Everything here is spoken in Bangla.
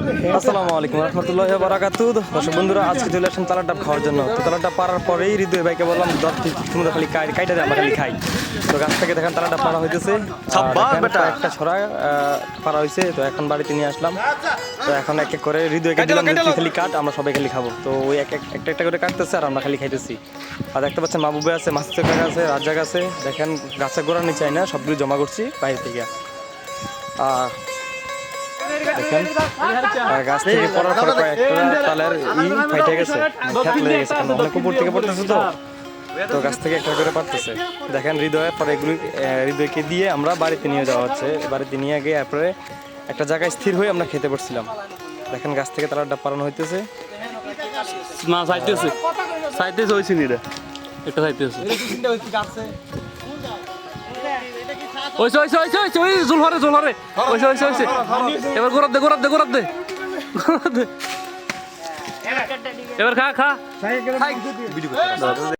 আসসালামু আলাইকুম রহমতুল্লাহি ওয়া বারাকাতুহু। দর্শক বন্ধুরা, আজকে চলে আসলাম তালার ডাব খাওয়ার জন্য। তো তালার ডাব পাড়ার পরেই হৃদয় ভাইকে বললাম দর তুমি খালি কাইটা দিয়ে আমরা খালি খাই। তো গাছ থেকে দেখেন তালার ডাব পাড়া হইতেছে, একটা ছড়া পাড়া হয়েছে। তো এখন বাড়িতে নিয়ে আসলাম। তো এখন এক এক করে হৃদয়কে দিলাম খালি কাট, আমরা সবাই খালি খাবো। তো ওই একটা একটা করে কাটতেছে আর আমরা খালি খাইতেছি। আর দেখতে পাচ্ছেন মাহবুবে আছে, মাসুদ কাকা আছে, রাজ্জাক আছে। দেখেন গাছের গোড়া নিচে না, সবগুলো জমা করছি বাইরে থেকে। দেখেন গাছ থেকে পড়ার পরে কয়েকটা তালের ফাইটে গেছে, লেগে গেছে, অনেক উপর থেকে পড়তেছে। তো গাছ থেকে একটা করে পারতেছে। দেখেন হৃদয়ের পরে এগুলি হৃদয়কে দিয়ে আমরা বাড়িতে নিয়ে যাওয়া হচ্ছে। বাড়িতে নিয়ে গিয়ে তারপরে একটা জায়গায় স্থির হয়ে আমরা খেতে বসছিলাম। দেখেন গাছ থেকে তালার ডাব পাড়ানো হইতেছে। না চাইতেছে হয়েছে নি রে, এটা চাইতেছে এবার গোড়াত দে এবার খা